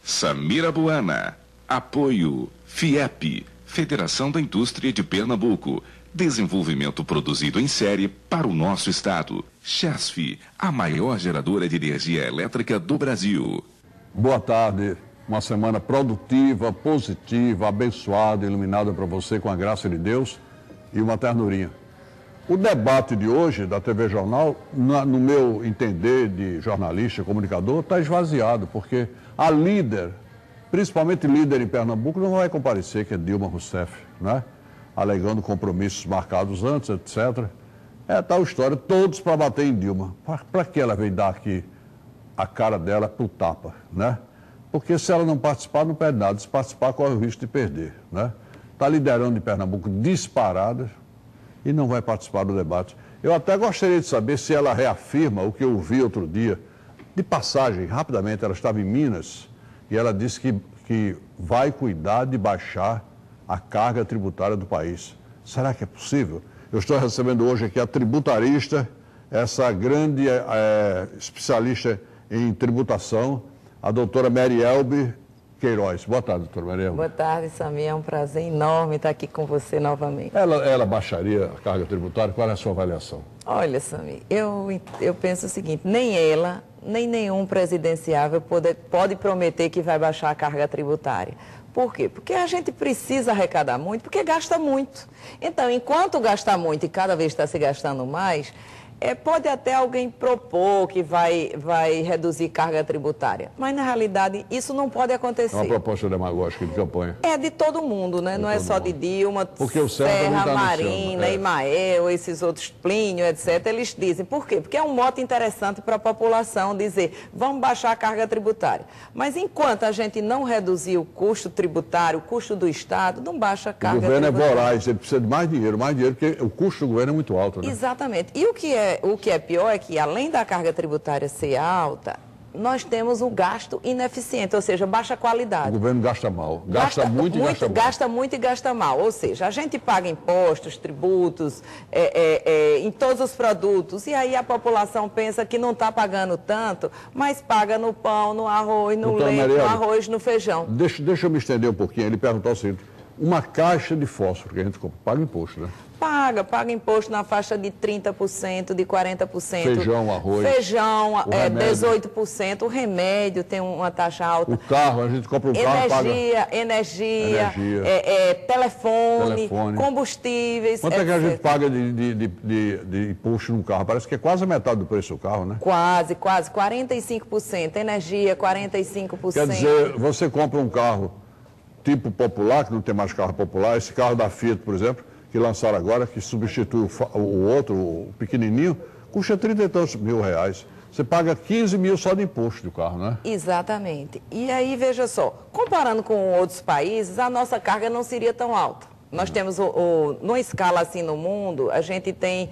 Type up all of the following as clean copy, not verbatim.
Samir Abuana. Apoio FIEP, Federação da Indústria de Pernambuco. Desenvolvimento produzido em série para o nosso estado. Chesf, a maior geradora de energia elétrica do Brasil. Boa tarde. Uma semana produtiva, positiva, abençoada, iluminada para você com a graça de Deus e uma ternurinha. O debate de hoje da TV Jornal, no meu entender de jornalista, comunicador, está esvaziado, porque a líder, principalmente líder em Pernambuco, não vai comparecer, que é Dilma Rousseff, né? Alegando compromissos marcados antes, etc. É tal história, todos para bater em Dilma. Para que ela vem dar aqui a cara dela para o tapa, né? Porque se ela não participar, não perde nada. Se participar, corre o risco de perder, né? Está liderando em Pernambuco disparada e não vai participar do debate. Eu até gostaria de saber se ela reafirma o que eu vi outro dia. De passagem, rapidamente, ela estava em Minas e ela disse que vai cuidar de baixar a carga tributária do país. Será que é possível? Eu estou recebendo hoje aqui a tributarista, essa grande especialista em tributação, a doutora Marielbe Queiroz. Boa tarde, doutora Marielbe. Boa tarde, Samir. É um prazer enorme estar aqui com você novamente. Ela baixaria a carga tributária? Qual é a sua avaliação? Olha, Samir, eu penso o seguinte, nem ela, nem nenhum presidenciável pode prometer que vai baixar a carga tributária. Por quê? Porque a gente precisa arrecadar muito, porque gasta muito. Então, enquanto gasta muito e cada vez está se gastando mais, pode até alguém propor que vai reduzir carga tributária. Mas, na realidade, isso não pode acontecer. É uma proposta demagógica de campanha. É de todo mundo, né? Não é só de Dilma, porque o Serra, Marina, Imael, esses outros, Plínio, etc. Eles dizem. Por quê? Porque é um mote interessante para a população dizer, vamos baixar a carga tributária. Mas, enquanto a gente não reduzir o custo tributário, o custo do Estado, não baixa a carga tributária. O governo é voraz, ele precisa de mais dinheiro, porque o custo do governo é muito alto, né? Exatamente. E o que é pior é que, além da carga tributária ser alta, nós temos um gasto ineficiente, ou seja, baixa qualidade. O governo gasta mal. Gasta muito e gasta mal. Gasta muito e gasta mal. Ou seja, a gente paga impostos, tributos, em todos os produtos, e aí a população pensa que não está pagando tanto, mas paga no pão, no arroz, no leite, no arroz, no feijão. Deixa eu me estender um pouquinho. Ele perguntou o seguinte, uma caixa de fósforo que a gente compra, paga imposto, né? Paga imposto na faixa de 30%, de 40%. Feijão, arroz. Feijão, 18%. O remédio tem uma taxa alta. O carro, a gente compra um carro, paga... Energia, telefone, combustíveis, Quanto é que a gente paga de imposto num carro? Parece que é quase a metade do preço do carro, né? Quase. 45%. Energia, 45%. Quer dizer, você compra um carro tipo popular, que não tem mais carro popular, esse carro da Fiat, por exemplo, que lançaram agora, que substitui o outro, o pequenininho, custa 30 e tantos mil reais. Você paga 15 mil só de imposto do carro, né? Exatamente. E aí, veja só, comparando com outros países, a nossa carga não seria tão alta. Nós temos, numa escala assim no mundo, a gente tem,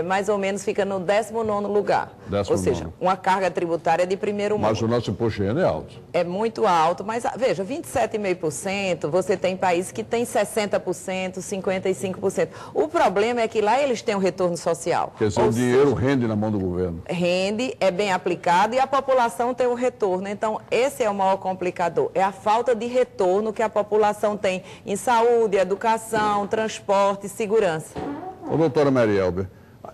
mais ou menos, fica no 19º lugar. Ou seja, uma carga tributária de primeiro mundo. Mas o nosso imposto de renda é alto. É muito alto, mas veja, 27,5%, você tem países que tem 60%, 55%. O problema é que lá eles têm um retorno social. Quer dizer, o dinheiro rende na mão do governo. Rende, é bem aplicado e a população tem o retorno. Então, esse é o maior complicador. É a falta de retorno que a população tem em saúde, educação, transporte, segurança. Ô, doutora Marielbe,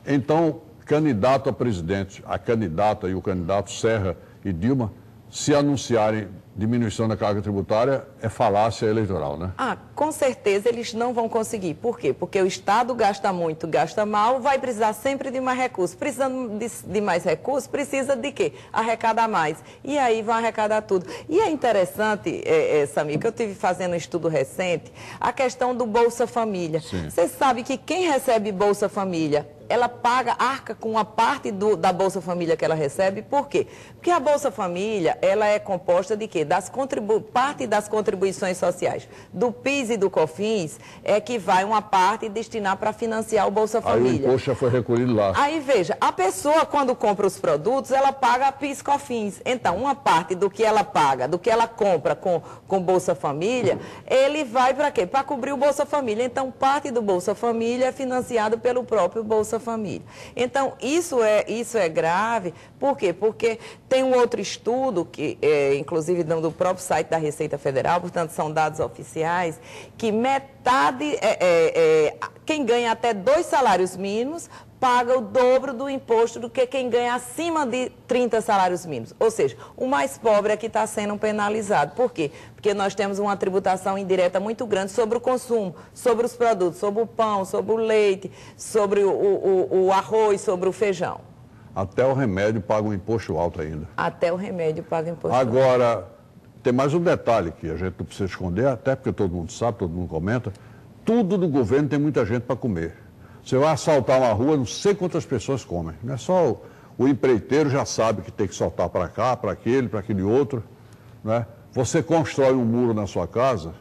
então, candidato a presidente, a candidata e o candidato Serra e Dilma, se anunciarem diminuição da carga tributária, é falácia eleitoral, né? Com certeza eles não vão conseguir. Por quê? Porque o Estado gasta muito, gasta mal, vai precisar sempre de mais recursos. Precisando de mais recursos, precisa de quê? Arrecadar mais. E aí vão arrecadar tudo. E é interessante, Samir, que eu estive fazendo um estudo recente, a questão do Bolsa Família. Você sabe que quem recebe Bolsa Família, ela arca com uma parte da Bolsa Família que ela recebe. Por quê? Porque a Bolsa Família, ela é composta de quê? quê? Parte das contribuições sociais do PIS e do COFINS é que vai uma parte destinar para financiar o Bolsa Família. Aí o imposto já foi recolhido lá. Aí, veja, a pessoa, quando compra os produtos, ela paga PIS e COFINS. Então, uma parte do que ela paga, do que ela compra com Bolsa Família, ele vai para quê? Para cobrir o Bolsa Família. Então, parte do Bolsa Família é financiado pelo próprio Bolsa Família. Então, isso é grave. Por quê? Porque tem um outro estudo, que inclusive do próprio site da Receita Federal, portanto, são dados oficiais, que metade, quem ganha até 2 salários mínimos, paga o dobro do imposto do que quem ganha acima de 30 salários mínimos. Ou seja, o mais pobre é que está sendo penalizado. Por quê? Porque nós temos uma tributação indireta muito grande sobre o consumo, sobre os produtos, sobre o pão, sobre o leite, sobre o arroz, sobre o feijão. Até o remédio paga um imposto alto ainda. Até o remédio paga imposto alto. Agora, tem mais um detalhe que a gente não precisa esconder, até porque todo mundo sabe, todo mundo comenta. Tudo do governo tem muita gente para comer. Você vai assaltar uma rua, não sei quantas pessoas comem. Não é só o empreiteiro já sabe que tem que saltar para cá, para aquele outro. Né? Você constrói um muro na sua casa,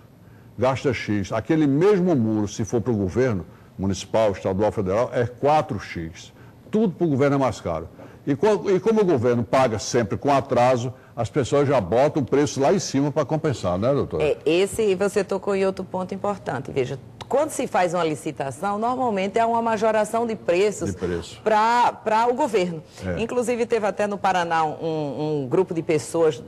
gasta X. Aquele mesmo muro, se for para o governo, municipal, estadual, federal, é 4X. Tudo para o governo é mais caro. E como o governo paga sempre com atraso, as pessoas já botam o preço lá em cima para compensar, né, doutora? Esse você tocou em outro ponto importante. Veja, quando se faz uma licitação, normalmente é uma majoração de preços para o governo. Inclusive, teve até no Paraná um grupo de pessoas,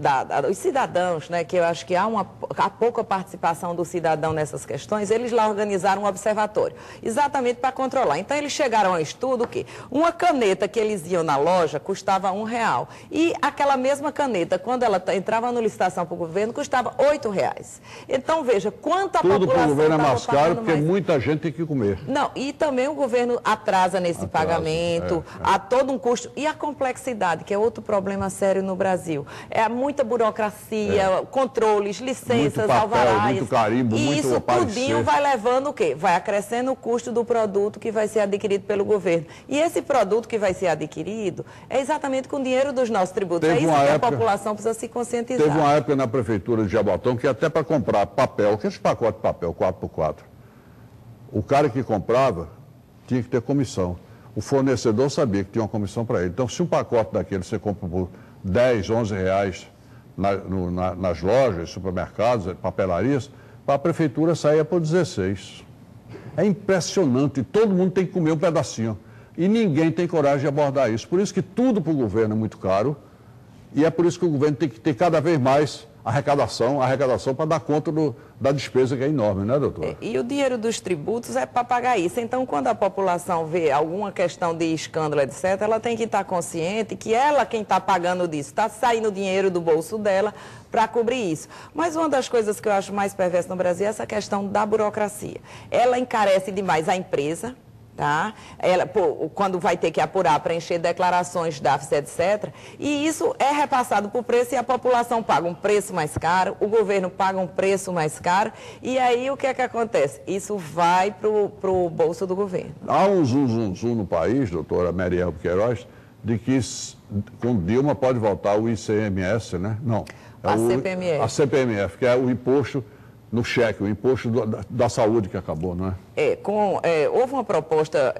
os cidadãos, né, que eu acho que há pouca participação do cidadão nessas questões, eles lá organizaram um observatório, exatamente para controlar. Então, eles chegaram a um estudo que uma caneta que eles iam na loja custava R$1. E aquela mesma caneta, quando ela entrava na licitação para o governo, custava R$8. Então, veja, quanta população... Tudo para o governo é mais caro, porque muita gente tem que comer. Não, e também o governo atrasa nesse pagamento, há todo um custo. E a complexidade, que é outro problema sério no Brasil. É muita burocracia, controles, licenças, alvarás. Muito carimbo, e muito isso tudinho vai levando o quê? Vai acrescendo o custo do produto que vai ser adquirido pelo governo. E esse produto que vai ser adquirido é exatamente com o dinheiro dos nossos tributos. É isso que a população precisa se conscientizar. Teve uma época na prefeitura de Jabotão que até para comprar papel, aqueles pacotes de papel 4x4, o cara que comprava tinha que ter comissão. O fornecedor sabia que tinha uma comissão para ele. Então, se um pacote daquele você compra por 10, 11 reais nas lojas, supermercados, papelarias, para a prefeitura saía por 16. É impressionante. Todo mundo tem que comer um pedacinho. E ninguém tem coragem de abordar isso. Por isso que tudo para o governo é muito caro. E é por isso que o governo tem que ter cada vez mais arrecadação para dar conta da despesa que é enorme, né, doutora? E o dinheiro dos tributos é para pagar isso. Então, quando a população vê alguma questão de escândalo, etc., ela tem que estar consciente que ela, quem está pagando disso, está saindo dinheiro do bolso dela para cobrir isso. Mas uma das coisas que eu acho mais perversa no Brasil é essa questão da burocracia. Ela encarece demais a empresa, tá? Quando vai ter que apurar, preencher declarações, DAFs, etc. E isso é repassado por preço e a população paga um preço mais caro, o governo paga um preço mais caro, e aí o que é que acontece? Isso vai para o bolso do governo. Há um zum no país, doutora Mariel Queiroz, de que com Dilma pode voltar o ICMS, né? Não. A CPMF. A CPMF, que é o imposto no cheque, o imposto da saúde que acabou, não é? Houve uma proposta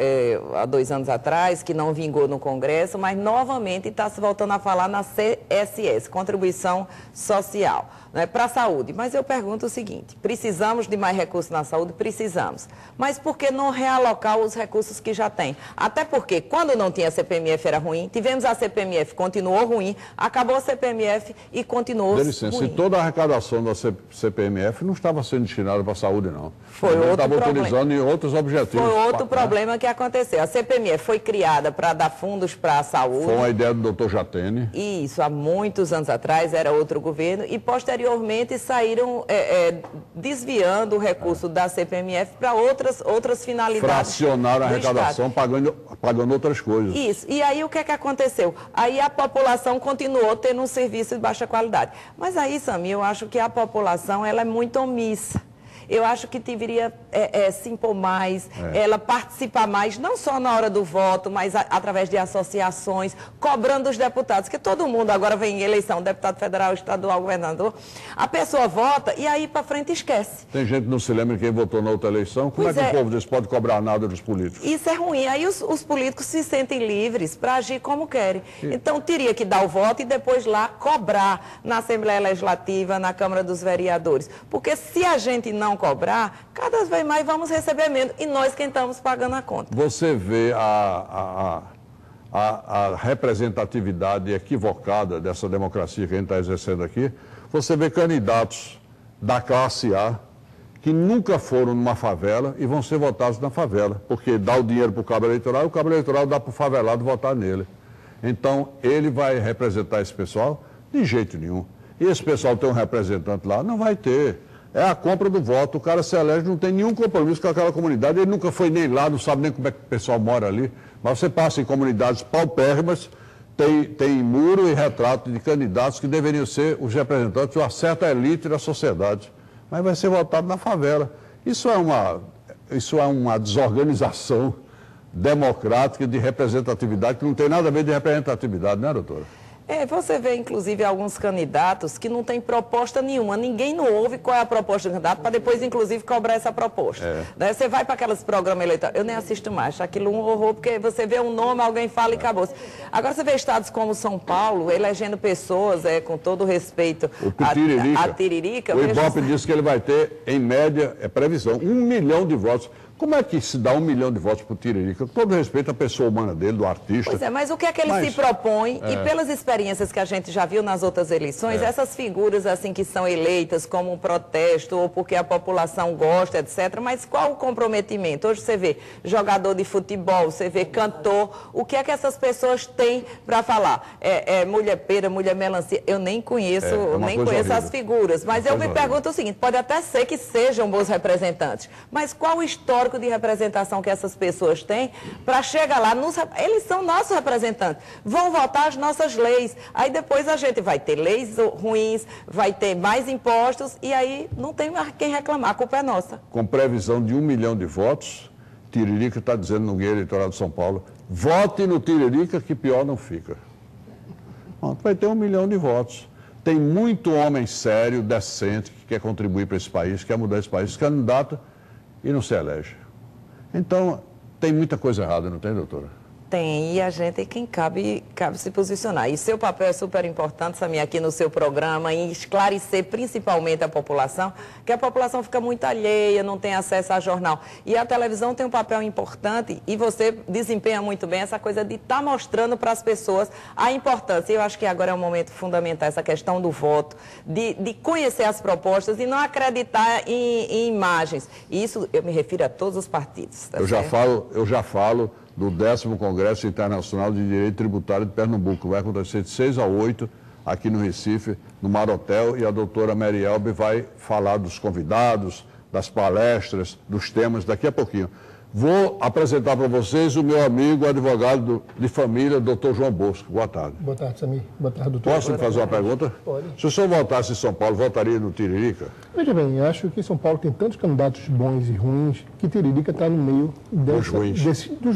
há 2 anos atrás, que não vingou no Congresso, mas novamente está se voltando a falar na CSS, Contribuição Social, né, para a saúde. Mas eu pergunto o seguinte, precisamos de mais recursos na saúde? Precisamos. Mas por que não realocar os recursos que já tem? Até porque, quando não tinha CPMF era ruim, tivemos a CPMF, continuou ruim, acabou a CPMF e continuou ruim. Dê licença, se toda a arrecadação da CPMF não estava sendo destinada para a saúde, não. Foi outro problema. Utilizando em outros objetivos. Foi outro problema que aconteceu. A CPMF foi criada para dar fundos para a saúde. Foi uma ideia do doutor Jatene. Isso, há muitos anos atrás, era outro governo, e posteriormente saíram desviando o recurso da CPMF para outras finalidades. Fracionaram a arrecadação, pagando outras coisas. Isso, e aí o que é que aconteceu? Aí a população continuou tendo um serviço de baixa qualidade. Mas aí, Samir, eu acho que a população ela é muito omissa. eu acho que deveria se impor mais, ela participar mais, não só na hora do voto, mas através de associações, cobrando os deputados, que todo mundo agora vem em eleição, deputado federal, estadual, governador, a pessoa vota e aí para frente esquece. Tem gente que não se lembra de quem votou na outra eleição, como é que o povo diz, pode cobrar nada dos políticos? Isso é ruim, aí os políticos se sentem livres para agir como querem. Então teria que dar o voto e depois lá cobrar na Assembleia Legislativa, na Câmara dos Vereadores, porque se a gente não cobrar, cada vez mais vamos receber menos e nós quem estamos pagando a conta. Você vê a representatividade equivocada dessa democracia que a gente está exercendo aqui. Você vê candidatos da classe A que nunca foram numa favela e vão ser votados na favela, porque dá o dinheiro para o cabo eleitoral e o cabo eleitoral dá para o favelado votar nele. Então, ele vai representar esse pessoal? De jeito nenhum. E esse pessoal tem um representante lá? Não vai ter. É a compra do voto. O cara se elege, não tem nenhum compromisso com aquela comunidade. Ele nunca foi nem lá, não sabe nem como é que o pessoal mora ali. Mas você passa em comunidades paupérrimas, tem muro e retrato de candidatos que deveriam ser os representantes de uma certa elite da sociedade. Mas vai ser votado na favela. Isso é uma desorganização democrática de representatividade que não tem nada a ver de representatividade, né, doutora? Você vê, inclusive, alguns candidatos que não têm proposta nenhuma. Ninguém não ouve qual é a proposta do candidato para depois, inclusive, cobrar essa proposta. Daí você vai para aqueles programas eleitorais. Eu nem assisto mais, acho aquilo um horror, porque você vê um nome, alguém fala e acabou. Agora você vê estados como São Paulo, elegendo pessoas, com todo respeito a Tiririca. O Ibope disse que ele vai ter, em média, previsão, 1 milhão de votos. Como é que se dá 1 milhão de votos para o Tiririca? Com todo respeito à pessoa humana dele, do artista. Pois mas o que é que ele se propõe? E pelas experiências que a gente já viu nas outras eleições, essas figuras assim que são eleitas como um protesto ou porque a população gosta, etc. Mas qual o comprometimento? Hoje você vê jogador de futebol, você vê cantor. O que é que essas pessoas têm para falar? Mulher pera, mulher melancia. Eu nem conheço, as figuras. Mas eu me pergunto o seguinte, pode até ser que sejam bons representantes, mas qual o histórico de representação que essas pessoas têm para chegar lá, eles são nossos representantes, vão votar as nossas leis, aí depois a gente vai ter leis ruins, vai ter mais impostos e aí não tem mais quem reclamar, a culpa é nossa. Com previsão de 1 milhão de votos, Tiririca está dizendo no Guia Eleitoral de São Paulo, vote no Tiririca que pior não fica. Pronto, vai ter 1 milhão de votos. Tem muito homem sério, decente, que quer contribuir para esse país, quer mudar esse país, candidato e não se elege. Então, tem muita coisa errada, não tem, doutora? Tem, e a gente é quem cabe se posicionar. E seu papel é super importante, Samir, aqui no seu programa, em esclarecer principalmente a população, que a população fica muito alheia, não tem acesso a jornal. E a televisão tem um papel importante e você desempenha muito bem essa coisa de estar mostrando para as pessoas a importância. Eu acho que agora é um momento fundamental, essa questão do voto, de conhecer as propostas e não acreditar em imagens. E isso eu me refiro a todos os partidos. Tá certo? Eu já falo do 10º Congresso Internacional de Direito Tributário de Pernambuco. Vai acontecer de 6 a 8 aqui no Recife, no Mar Hotel, e a doutora Mary Elbe vai falar dos convidados, das palestras, dos temas daqui a pouquinho. Vou apresentar para vocês o meu amigo, advogado de família, doutor João Bosco. Boa tarde. Boa tarde, Samir. Boa tarde, doutor. Posso lhe fazer uma pergunta? Pode. Se o senhor votasse em São Paulo, votaria no Tiririca? Veja bem, eu acho que São Paulo tem tantos candidatos bons e ruins que Tiririca está no meio dos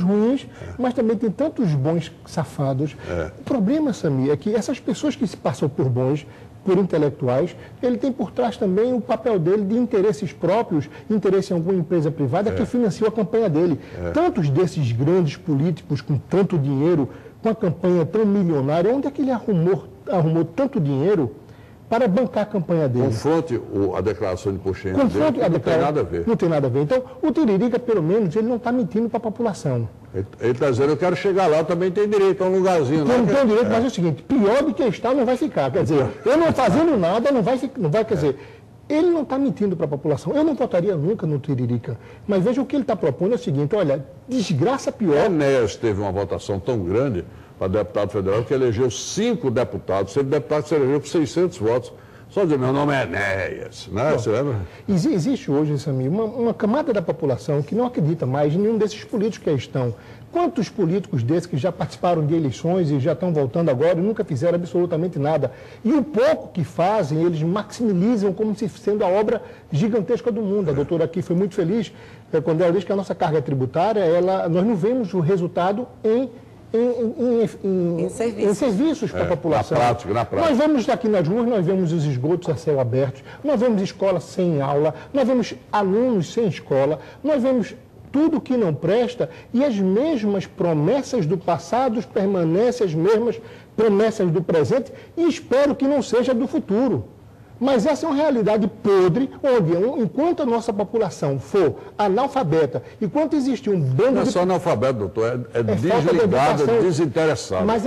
ruins, mas também tem tantos bons safados. O problema, Samir, é que essas pessoas que se passam por bons, por intelectuais, ele tem por trás também o papel dele de interesses próprios, interesse em alguma empresa privada que financiou a campanha dele. Tantos desses grandes políticos com tanto dinheiro, com a campanha tão milionária, onde é que ele arrumou tanto dinheiro para bancar a campanha dele? Confronte a declaração de imposto de renda dele, não tem nada a ver. Não tem nada a ver. Então, o Tiririca, pelo menos, ele não está mentindo para a população. Ele está dizendo, eu quero chegar lá, eu também tenho direito a um lugarzinho. Não tem direito, mas é o seguinte, pior do que está não vai ficar. Quer dizer, eu não fazendo nada, não vai, quer dizer, ele não está mentindo para a população. Eu não votaria nunca no Tiririca. Mas veja o que ele está propondo é o seguinte, olha, desgraça pior. Enéas teve uma votação tão grande para deputado federal que elegeu 5 deputados. Teve deputado que se elegeu por 600 votos. Só dizer, meu nome é Enéas, né? Você lembra? Existe hoje, Samir, uma camada da população que não acredita mais em nenhum desses políticos que aí estão. Quantos políticos desses que já participaram de eleições e já estão voltando agora e nunca fizeram absolutamente nada? E o pouco que fazem, eles maximizam como se sendo a obra gigantesca do mundo. A doutora aqui foi muito feliz quando ela diz que a nossa carga tributária, nós não vemos o resultado em serviços para a população. Na prática. Nós vemos aqui nas ruas, nós vemos os esgotos a céu aberto, nós vemos escolas sem aula, nós vemos alunos sem escola, nós vemos tudo que não presta e as mesmas promessas do passado permanecem, as mesmas promessas do presente e espero que não seja do futuro. Mas essa é uma realidade podre, onde enquanto a nossa população for analfabeta, enquanto existir um bando de... Não é só analfabeto, doutor, é desligado, desinteressado. Mas